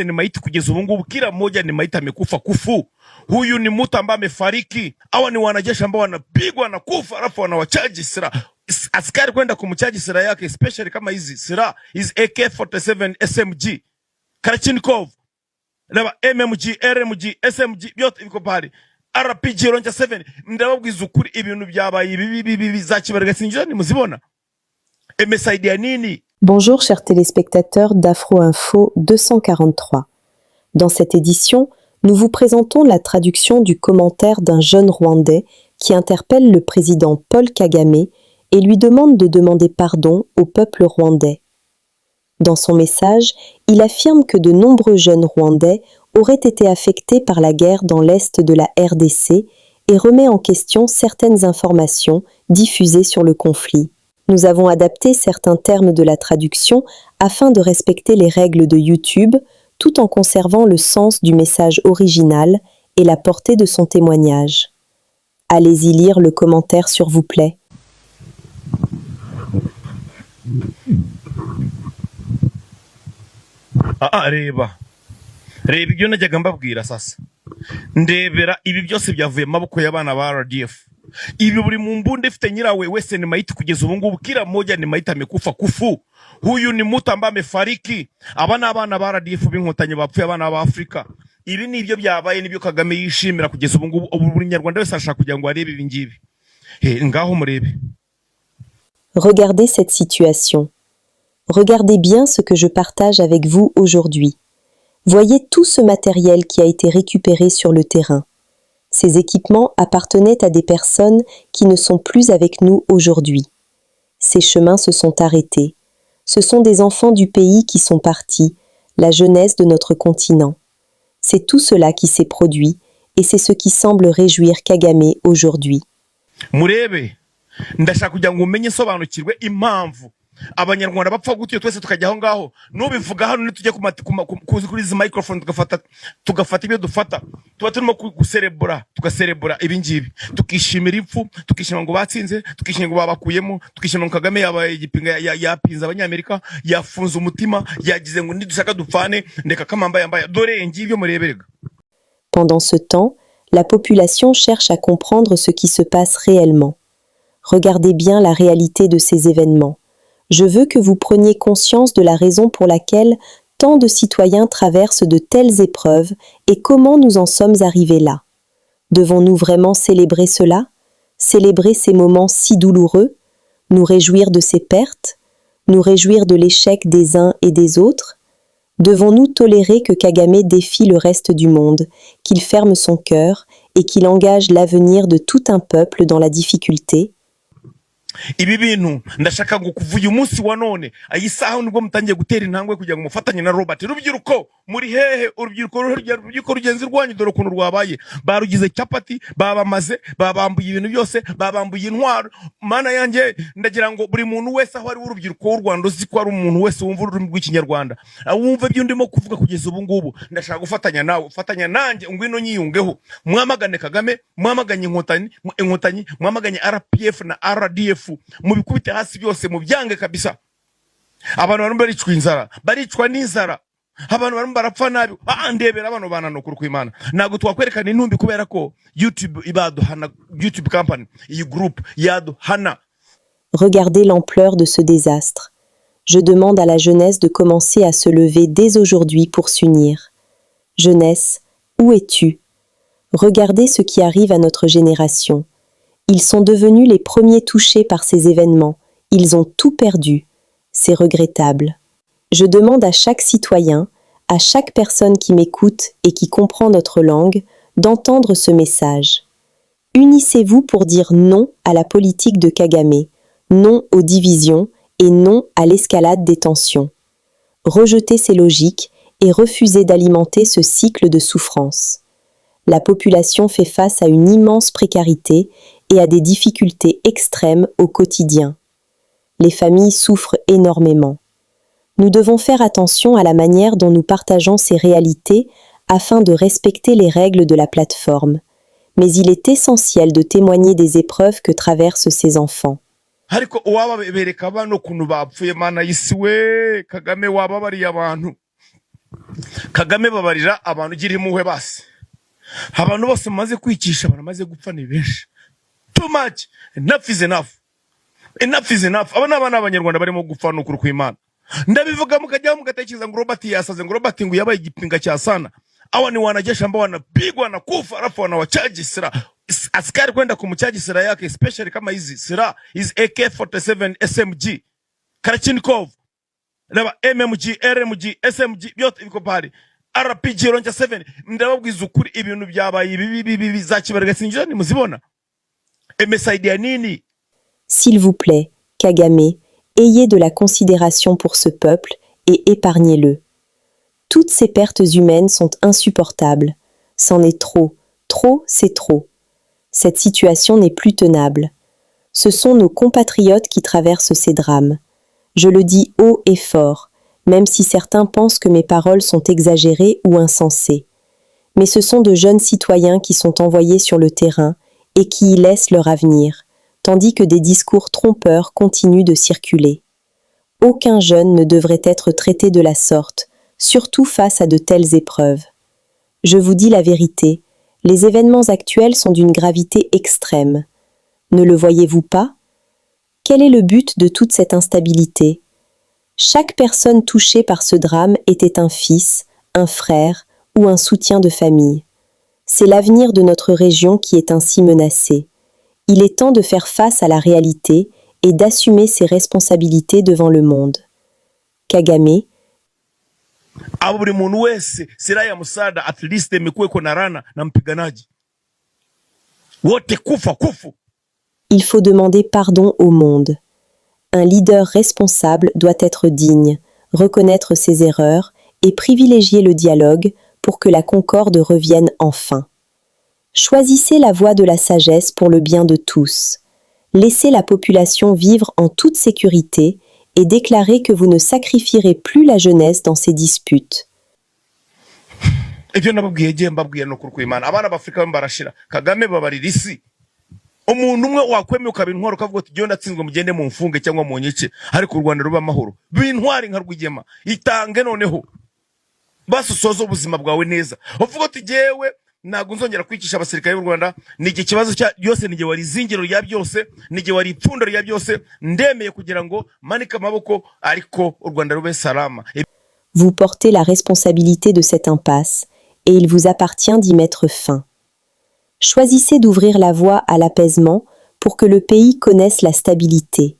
ni maiti kugeza ubu ngubu, kila mmoja ni maiti amekufa kufu. Huyu ni mtu ambaye amefariki. Hawa ni wanajeshi ambao wanapigwa na kufa, alafu wanawachaji silaha. Askari kwenda kumchaji silaha yake, especially kama hizi silaha hizi AK47 SMG Kalashnikov na MMG RMG SMG byote biko pale, RPG Launcher 7. Ndababwiza ukuri ibintu byabaye ibi zakibarega sinjira ni muzibona emesaidia nini? Bonjour chers téléspectateurs d'Afro Info 243. Dans cette édition, nous vous présentons la traduction du commentaire d'un jeune Rwandais qui interpelle le président Paul Kagame et lui demande de demander pardon au peuple rwandais. Dans son message, il affirme que de nombreux jeunes Rwandais auraient été affectés par la guerre dans l'est de la RDC et remet en question certaines informations diffusées sur le conflit. Nous avons adapté certains termes de la traduction afin de respecter les règles de YouTube, tout en conservant le sens du message original et la portée de son témoignage. Allez-y lire le commentaire s'il vous plaît. Reba ibyo najyaga mbabwira sasa. Ndebera ibi byose byavuye maboko y'abana ba RDF. Ibi buri mu mbunde ifite nyirawe wese ni maiti kugeza ubu ngubu, kila mmoja ni maiti amekufa kufu. Huyu ni mtu ambaye amefariki. Abana ba RDF b'inkotanyi bapfuye, abana ba Afrika. Ibi ni ibyo byabaye, nibyo Kagame yishimira kugeza ubu ngubu. Buri Nyarwanda wese ashaka kugira ngo arebe ibi ngibi. Ngaho murebe. Regardez cette situation. Regardez bien ce que je partage avec vous aujourd'hui. Voyez tout ce matériel qui a été récupéré sur le terrain. Ces équipements appartenaient à des personnes qui ne sont plus avec nous aujourd'hui. Ces chemins se sont arrêtés. Ce sont des enfants du pays qui sont partis, la jeunesse de notre continent. C'est tout cela qui s'est produit et c'est ce qui semble réjouir Kagame aujourd'hui. Murebe, ndashaka kugira ngo umenye sobanukirwe impamvu Abanyarwanda bapfa gutyo twese tukajya aho ngaho. Nubivuga hano tujye kuri izi microphone tugafata ibyo dufata. Tuba turimo tugaserebura ibi ngibi. Tukishimira ipfu, tukishima ngo batsinze, tukishima ngo babakuyemo, tukishima ngo Kagame yabaye igipinga yapinza abanyamerika, yafunze umutima, yagize ngo nidushaka dupfane, ndeka kamamba yambaye. Dore ngibyo mureberega. Pendant ce temps, la population cherche à comprendre ce qui se passe réellement. Regardez bien la réalité de ces événements. Je veux que vous preniez conscience de la raison pour laquelle tant de citoyens traversent de telles épreuves et comment nous en sommes arrivés là. Devons-nous vraiment célébrer cela? Célébrer ces moments si douloureux? Nous réjouir de ces pertes? Nous réjouir de l'échec des uns et des autres? Devons-nous tolérer que Kagame défie le reste du monde, qu'il ferme son cœur et qu'il engage l'avenir de tout un peuple dans la difficulté? Ibi bintu ndashaka ngo kuvuye umunsi wa none ayisaha nibwo mutangiye gutera intambwe kugira ngo mufatanye na Robert. Rubyiruko muri hehe? Urubyiruko rugenzi rwanyu dore ukuntu rwabaye. Barugize capati, babamaze, babambuye ibintu byose, babambuye intwaro. Mana yanjye ndagira ngo buri muntu wese aho ari urubyiruko w'u Rwanda uzi ko ari umuntu wese wumva ururimi rw'ikinyarwanda, wumva ibyo ndimo kuvuga kugeza ubu ngubu, ndashaka gufatanya nawe, fatanya nanjye ngwino nyiyungeho. Mwamagane Kagame, mwamaganye inkotanyi, mwamaganye RPF na RDF. Mubikubite hasi byose mubyange kabisa. Abantu barimo baricwa inzara, baricwa n'inzara. Abantu barimo barapfa nabi. Ndebera abantu bana no kuri kw'Imana. Nago twakwerekana intumbi kubera ko YouTube ibaduhana, YouTube company, iyi group yaduhana. Regardez l'ampleur de ce désastre. Je demande à la jeunesse de commencer à se lever dès aujourd'hui pour s'unir. Jeunesse, où es-tu? Regardez ce qui arrive à notre génération. Ils sont devenus les premiers touchés par ces événements. Ils ont tout perdu. C'est regrettable. Je demande à chaque citoyen, à chaque personne qui m'écoute et qui comprend notre langue, d'entendre ce message. Unissez-vous pour dire non à la politique de Kagame, non aux divisions et non à l'escalade des tensions. Rejetez ces logiques et refusez d'alimenter ce cycle de souffrance. La population fait face à une immense précarité et à des difficultés extrêmes au quotidien. Les familles souffrent énormément. Nous devons faire attention à la manière dont nous partageons ces réalités afin de respecter les règles de la plateforme. Mais il est essentiel de témoigner des épreuves que traversent ces enfants. Kagame babarira abantu ugira impuhwe basi. Abantu bose bamaze kwicisha baramaze gupfa ni benshi. Too much. Enough is enough. Enough is enough. Aba n'abana b'Abanyarwanda barimo gupfa n'ukuri kw'Imana. Ndabivuga mukajya mugatekereza ngo Robert yasaze, ngo Robert ngo yabaye igipinga cya sana. Hawa ni wanajeshi ambao wanapigwa wanakufa, alafu wanawachaji silaha. Askari kwenda kumchaji silaha yake, especially kama hizi silaha hizi AK47 SMG Kalashnikov laba MMG RMG SMG byote biko pale, RPG Launcher 7. Ndababwiza ukuri ibintu byabaye ibi zakibarega sinjira ni muzibona emesaidia nini? S'il vous plaît, Kagame, ayez de la considération pour ce peuple et épargnez-le. Toutes ces pertes humaines sont insupportables. C'en est trop. Trop, c'est trop. Cette situation n'est plus tenable. Ce sont nos compatriotes qui traversent ces drames. Je le dis haut et fort, même si certains pensent que mes paroles sont exagérées ou insensées. Mais ce sont de jeunes citoyens qui sont envoyés sur le terrain et qui y laissent leur avenir, tandis que des discours trompeurs continuent de circuler. Aucun jeune ne devrait être traité de la sorte, surtout face à de telles épreuves. Je vous dis la vérité, les événements actuels sont d'une gravité extrême. Ne le voyez-vous pas? Quel est le but de toute cette instabilité? Chaque personne touchée par ce drame était un fils, un frère ou un soutien de famille. C'est l'avenir de notre région qui est ainsi menacé. Il est temps de faire face à la réalité et d'assumer ses responsabilités devant le monde. Kagame, Abo buri muntu wese silaha ya msaada at least imekuweko na rana na mpiganaji wote kufu. il faut demander pardon au monde. Un leader responsable doit être digne, reconnaître ses erreurs et privilégier le dialogue pour que la concorde revienne enfin. Choisissez la voie de la sagesse pour le bien de tous. Laissez la population vivre en toute sécurité et déclarez que vous ne sacrifierez plus la jeunesse dans ces disputes. Ibyo nababwiye je mbabwiye no kurkwimana abana b'Afrika barashira. Kagame babarira isi. Umuntu umwe wakwemeye ukabintwara ukavuga ati jyo ndatsinzwe mugende mu mfunge cyangwa mu nyice, ariko u Rwanda ruba amahoro. Bintwari nka Rwigema itange noneho basusoza ubuzima bwawe neza. Uvuga ati jewe ntago nzongera kwicisha abasirikare b'u Rwanda, nige kibazo cya byose, nige wari zingiro rya byose, nige wari ipfundo rya byose, ndemeye kugira ngo manika amaboko ariko u Rwanda rube salama. Vous portez la responsabilité de cette impasse et il vous appartient d'y mettre fin. Choisissez d'ouvrir la voie à l'apaisement pour que le pays connaisse la stabilité.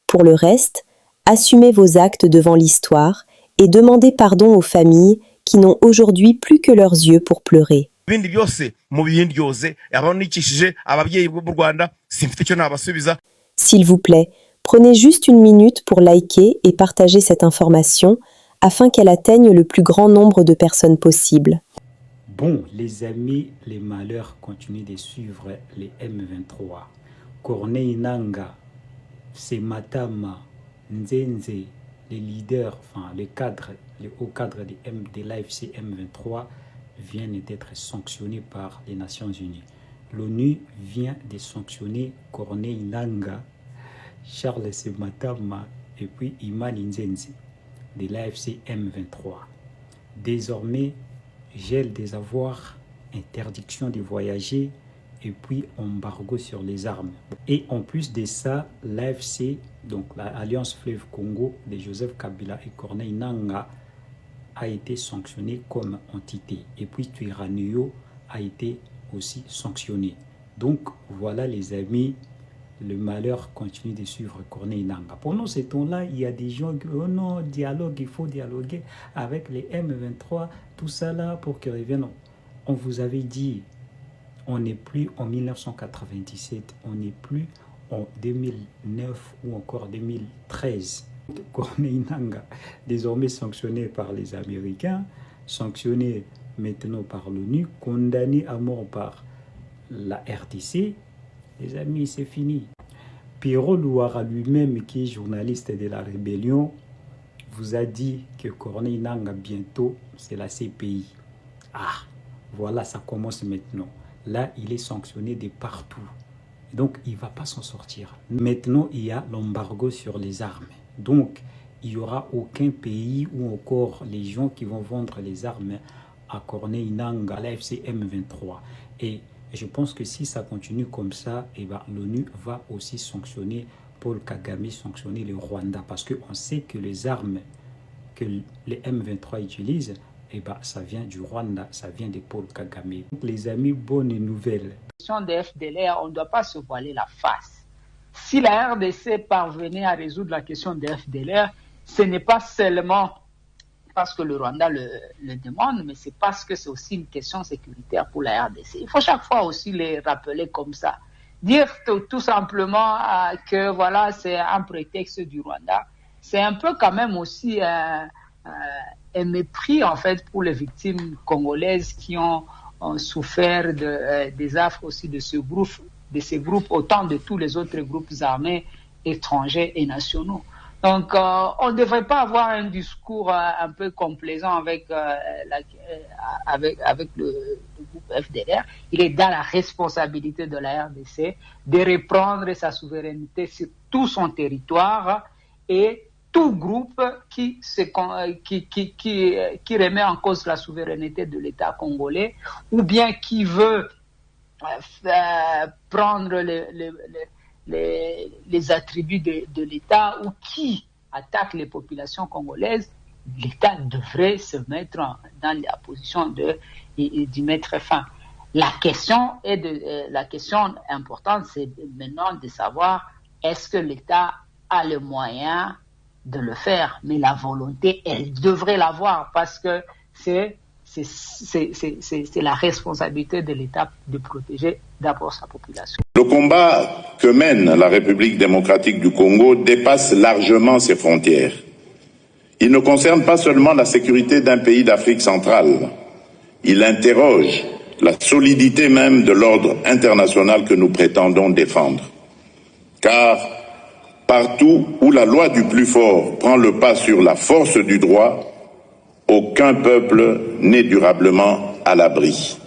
Pour le reste, assumez vos actes devant l'histoire et demandez pardon aux familles qui n'ont aujourd'hui plus que leurs yeux pour pleurer. Ibindi byose mu biyindyoze abanikishije ababyeyi b'u Rwanda simfite cyo nabasubiza. S'il vous plaît, prenez juste une minute pour liker et partager cette information afin qu'elle atteigne le plus grand nombre de personnes possible. Bon, les amis, les malheurs continuent de suivre les M23. Corneille Nangaa, Sematama, Nzenze, les leaders, enfin les cadres, les hauts cadres de l'AFC M23 viennent d'être sanctionnés par les Nations Unies. L'ONU vient de sanctionner Corneille Nangaa, Charles Sematama et puis Imani Nzenze de l'AFC M23. Désormais, gel des avoirs, interdiction de voyager et puis embargo sur les armes. Et en plus de ça, l'AFC, donc l'Alliance Fleuve Congo de Joseph Kabila et Corneille Nangaa, a été sanctionné comme entité. Et puis Twirwaneho a été aussi sanctionné. Donc voilà les amis, le malheur continue de suivre Corneille Nangaa. Pendant ce temps-là, il y a des gens qui disent oh non, dialogue, il faut dialoguer avec les M23, tout ça là pour qu'ils reviennent. On vous avait dit, on n'est plus en 1997, on n'est plus en 2009 ou encore 2013. Corneille Nangaa, désormais sanctionné par les Américains, sanctionné maintenant par l'ONU, condamné à mort par la RDC. Les amis, c'est fini. Pierrot Louara lui-même, qui est journaliste de la rébellion, vous a dit que Corneille Nangaa, bientôt, c'est la CPI. Ah, voilà, ça commence maintenant. Là, il est sanctionné de partout. Donc, il ne va pas s'en sortir. Maintenant, il y a l'embargo sur les armes. Donc, il n'y aura aucun pays ou encore les gens qui vont vendre les armes à Corneille Nangaa, à l'AFC M23. Et je pense que si ça continue comme ça, l'ONU va aussi sanctionner Paul Kagame, sanctionner le Rwanda, parce qu'on sait que les armes que les M23 utilisent, ça vient du Rwanda, ça vient de Paul Kagame. Donc, les amis, bonne nouvelle. La question des FDLR, on ne doit pas se voiler la face. Si la RDC parvenait à résoudre la question des FDLR, ce n'est pas seulement parce que le Rwanda le demande, mais c'est parce que c'est aussi une question sécuritaire pour la RDC. Il faut chaque fois aussi les rappeler comme ça. Dire tout simplement que voilà, c'est un prétexte du Rwanda, c'est un peu quand même aussi un mépris en fait pour les victimes congolaises qui ont souffert des affres aussi de ces groupes, autant de tous les autres groupes armés étrangers et nationaux. Donc, on ne devrait pas avoir un discours un peu complaisant avec le groupe FDLR. Il est dans la responsabilité de la RDC de reprendre sa souveraineté sur tout son territoire et tout groupe qui remet en cause la souveraineté de l'État congolais ou bien qui veut prendre les attributs de l'État ou qui attaque les populations congolaises, l'État devrait se mettre dans la position d'y mettre fin. La question importante, c'est maintenant de savoir est-ce que l'État a le moyen de le faire, mais la volonté, elle devrait l'avoir parce que c'est la responsabilité de l'État de protéger d'abord sa population. Le combat que mène la République démocratique du Congo dépasse largement ses frontières. Il ne concerne pas seulement la sécurité d'un pays d'Afrique centrale. Il interroge la solidité même de l'ordre international que nous prétendons défendre. Car partout où la loi du plus fort prend le pas sur la force du droit, aucun peuple n'est durablement à l'abri.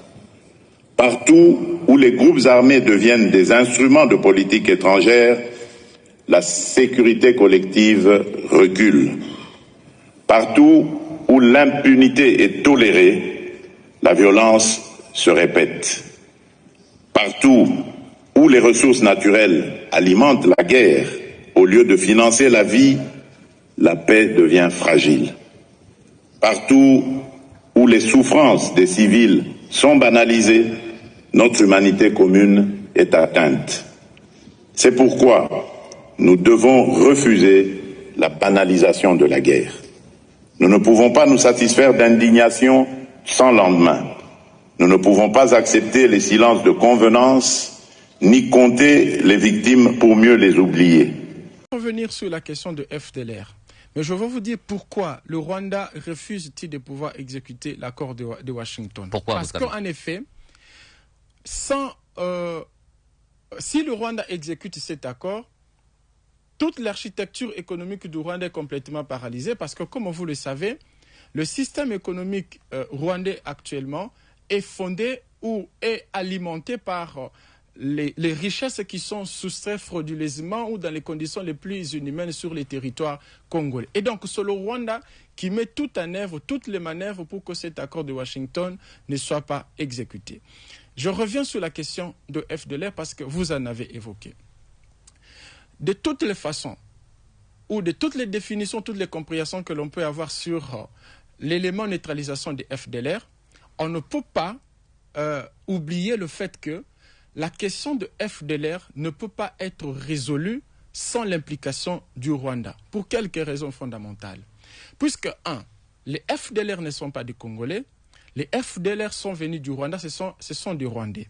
Partout où les groupes armés deviennent des instruments de politique étrangère, la sécurité collective recule. Partout où l'impunité est tolérée, la violence se répète. Partout où les ressources naturelles alimentent la guerre, au lieu de financer la vie, la paix devient fragile. Partout où les souffrances des civils sont banalisées, notre humanité commune est atteinte. C'est pourquoi nous devons refuser la banalisation de la guerre. Nous ne pouvons pas nous satisfaire d'indignation sans lendemain. Nous ne pouvons pas accepter les silences de convenance, ni compter les victimes pour mieux les oublier. Revenir sur la question de FDLR. Mais je vais vous dire pourquoi le Rwanda refuse-t-il de pouvoir exécuter l'accord de Washington. Pourquoi? Parce qu'en effet, si le Rwanda exécute cet accord, toute l'architecture économique du Rwanda est complètement paralysée parce que, comme vous le savez, le système économique rwandais actuellement est fondé ou est alimenté par les richesses qui sont soustraites frauduleusement ou dans les conditions les plus inhumaines sur les territoires congolais. Et donc, c'est le Rwanda qui met tout en œuvre, toutes les manœuvres pour que cet accord de Washington ne soit pas exécuté. Je reviens sur la question de FDLR parce que vous en avez évoqué. De toutes les façons, ou de toutes les définitions, toutes les compréhensions que l'on peut avoir sur l'élément neutralisation des FDLR, on ne peut pas oublier le fait que la question de FDLR ne peut pas être résolue sans l'implication du Rwanda, pour quelques raisons fondamentales. Puisque, un, les FDLR ne sont pas des Congolais, les FDLR sont venus du Rwanda, ce sont des Rwandais.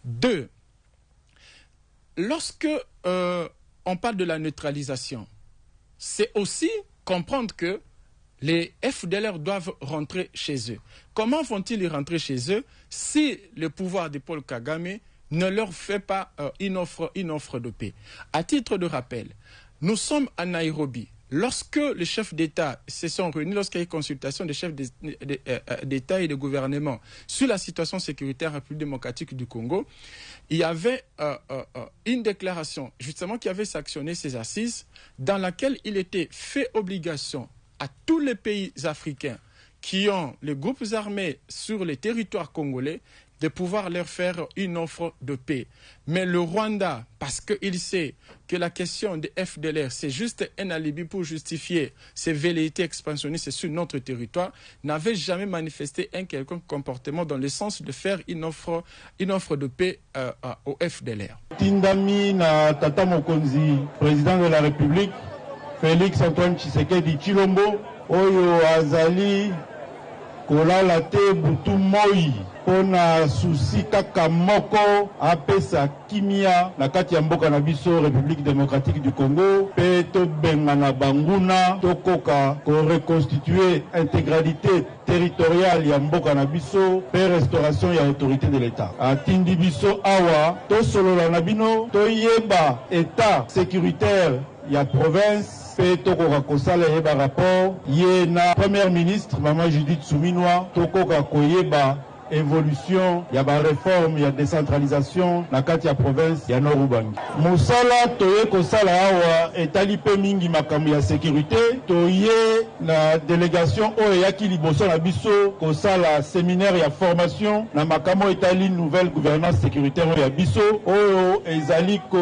Deux, lorsque on parle de la neutralisation, c'est aussi comprendre que les FDLR doivent rentrer chez eux. Comment vont-ils rentrer chez eux si le pouvoir de Paul Kagame ne leur fait pas une offre de paix? À titre de rappel, nous sommes à Nairobi. lorsque les chefs d'État se sont réunis, lorsqu'il y a eu consultation des chefs d'État et de gouvernement sur la situation sécuritaire en République démocratique du Congo, il y avait une déclaration justement qui avait sanctionné ces assises dans laquelle il était fait obligation à tous les pays africains qui ont les groupes armés sur les territoires congolais de pouvoir leur faire une offre de paix. Mais le Rwanda, parce qu'il sait que la question des FDLR, c'est juste un alibi pour justifier ses velléités expansionnistes sur notre territoire, n'avait jamais manifesté un quelconque comportement dans le sens de faire une offre de paix au FDLR. Tindami na Tata Mokonzi, président de la République, Félix Antoine Tshisekedi Tshilombo, oyo azali kolala te butu moi pona susi kaka moko apesa kimia na kati ya mboka na biso République démocratique du Congo pe tobenga na banguna tokoka ko reconstituer intégralité territoriale ya mboka na biso pe restauration ya autorité de l'État. Atindi biso awa to solola na bino to yeba état sécuritaire ya province tokoka kosala yeba rapport ye na première ministre Maman Judith Suminwa tokoka koyeba évolution ya ba réforme ya décentralisation na kati ya province ya Nord Ubangi. Musala toye kosala awa etali pe mingi makambo ya sécurité toye na délégation oyo yaki liboso na biso kosala séminaire ya formation na makambo etali nouvelle gouvernance sécuritaire ya biso oyo ezali ko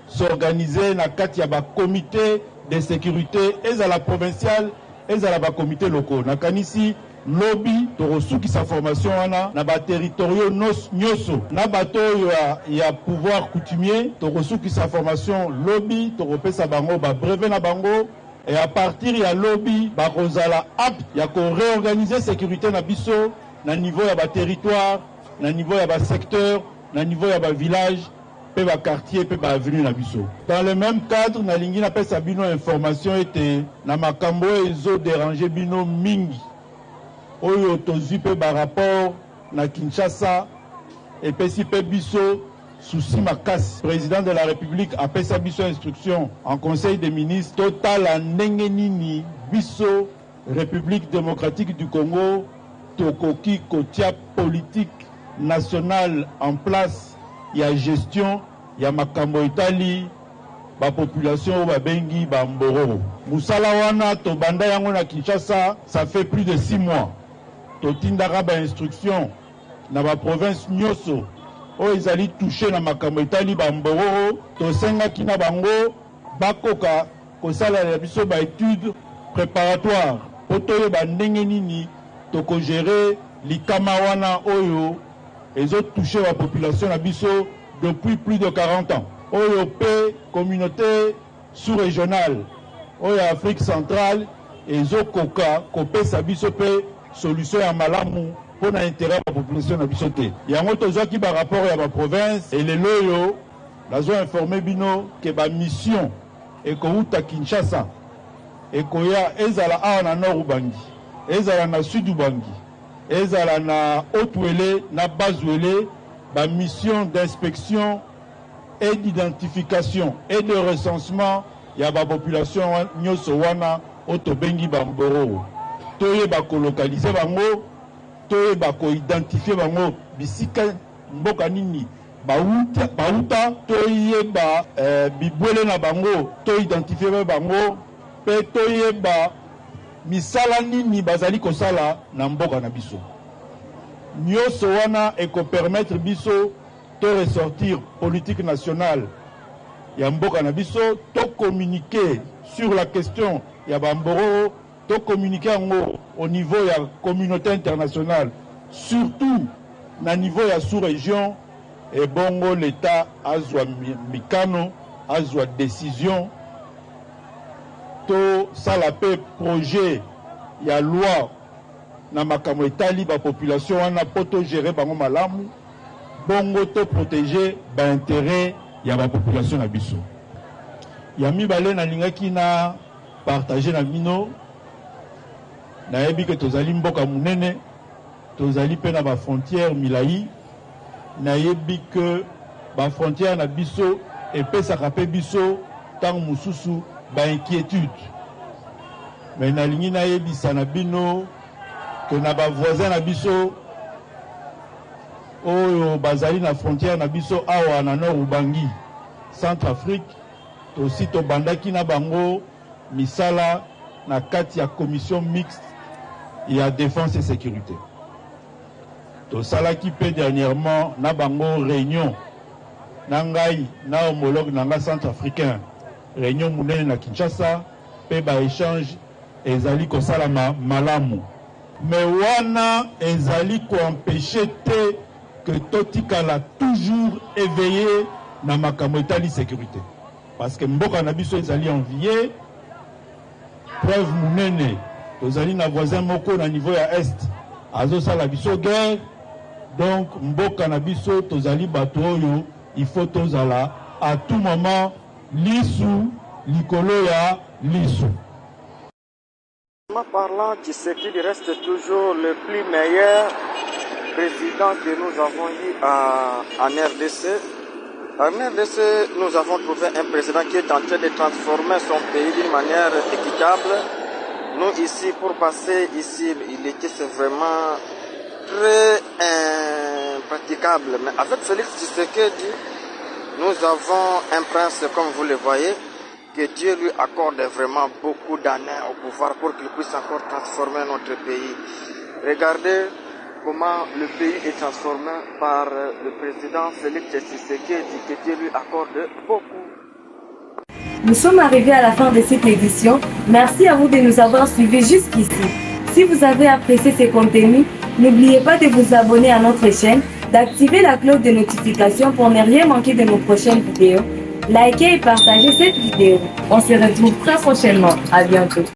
s'organiser na kati ya ba comité de sécurité ezala provincial ezala ba comité locaux na kanisi lobby torosuki sa formation wana na ba territoriaux nyoso na bato ya pouvoir coutumier torosuki sa formation lobby toropesa bango ba brevet na bango et à partir ya lobby ba kozala apte ya ko réorganiser sécurité na biso na niveau ya ba territoire na niveau ya ba secteur na niveau ya ba village pe ba quartier pe ba avenue na biso. Dans le même cadre na lingi na pesa bino information était na makambo ezo déranger bino mingi oyo tozwi pe ba rapport na Kinshasa et pesi pe biso souci makasi. Président de la République a pesa biso instruction en conseil des ministres total a ndenge nini biso République démocratique du Congo tokoki kotia politique nationale en place ya gestion ya makambo itali ba population ba bengi ba mbororo. Musala wana to banda yango na Kinshasa, ça fait plus de 6 mois. To tindaka ba instruction na ba province nyoso o ezali touché na makambo itali ba mbororo, to senga kina bango bakoka kosala ya biso ba étude préparatoire poto ba ndenge nini to ko gérer likama wana oyo ezo touché la population na biso depuis plus de 40 ans. Oyo pe communauté sous-régionale, oyo Afrique centrale, ezo koka kopesa biso pe solution ya malamu pour l'intérêt de la population na biso te. Yango tozwaki ba rapport ya ba province et lelo yo nazo informé bino que ba mission ekouta Kinshasa ekoya ezala awa na Nord Ubangi, ezala na Sud Ubangi, ezala na Haut-Ouélé, na Bas-Ouélé, ba mission d'inspection et d'identification et de recensement ya ba population nyoso wana otobengi ba mboro. Toye ba kolokaliser bango, toye ba ko identifier bango bisika mboka nini bauta toye ba bibwele na bango, to identifier bango pe toye ba misala nini bazali kosala na mboka na biso. Nyoso wana eko permettre biso to ressortir politique nationale ya mboka na biso, to communiquer sur la question ya bamboro, to communiquer au niveau ya communauté internationale, surtout na niveau ya sous-région, et bongo l'État azwa mikano, azwa décision to salape projet ya loi na makambo etali ba population wana poto gérer bango malamu bongo to protéger ba intérêt ya ba population na biso. Ya mibale na lingaki na partager na bino na yebi ke tozali mboka munene, tozali pe na ba frontière milai, na yebi ke ba frontière na biso epesaka pe biso tango mususu ba inquiétude mais nalingi na yebisa na bino que na ba voisin na biso oyo bazali na frontière na biso awa na Nord Ubangi, Centrafrique, aussi to bandaki na bango misala na kati ya commission mixte ya défense et sécurité. To salaki pe dernièrement na bango réunion na ngai na homologue na nga centrafricain, réunion munene na Kinshasa pe ba échange ezali kosalama malamu. Mais wana ezali ko empêcher te que totikala toujours éveillé na makambo etali sécurité. Parce que mboka na biso ezali envié, preuve munene tozali na voisin moko na niveau ya est azosala biso guerre. Donc mboka na biso tozali bato oyo il faut tozala à tout moment lisu likolo ya lisu. Parlant, Tshisekedi reste toujours le plus meilleur président que nous avons eu en RDC. En RDC, nous avons trouvé un président qui est en train de transformer son pays d'une manière équitable. Nous ici, pour passer ici, il était vraiment très impraticable. Mais avec Félix Tshisekedi, nous avons un prince, comme vous le voyez, que Dieu lui accorde vraiment beaucoup d'années au pouvoir pour qu'il puisse encore transformer notre pays. Regardez comment le pays est transformé par le président Félix Tshisekedi, que Dieu lui accorde beaucoup. Nous sommes arrivés à la fin de cette édition. Merci à vous de nous avoir suivis jusqu'ici. Si vous avez apprécié ces contenus, n'oubliez pas de vous abonner à notre chaîne, d'activer la cloche de notification pour ne rien manquer de nos prochaines vidéos. Likez et partagez cette vidéo. On se retrouve très prochainement. À bientôt.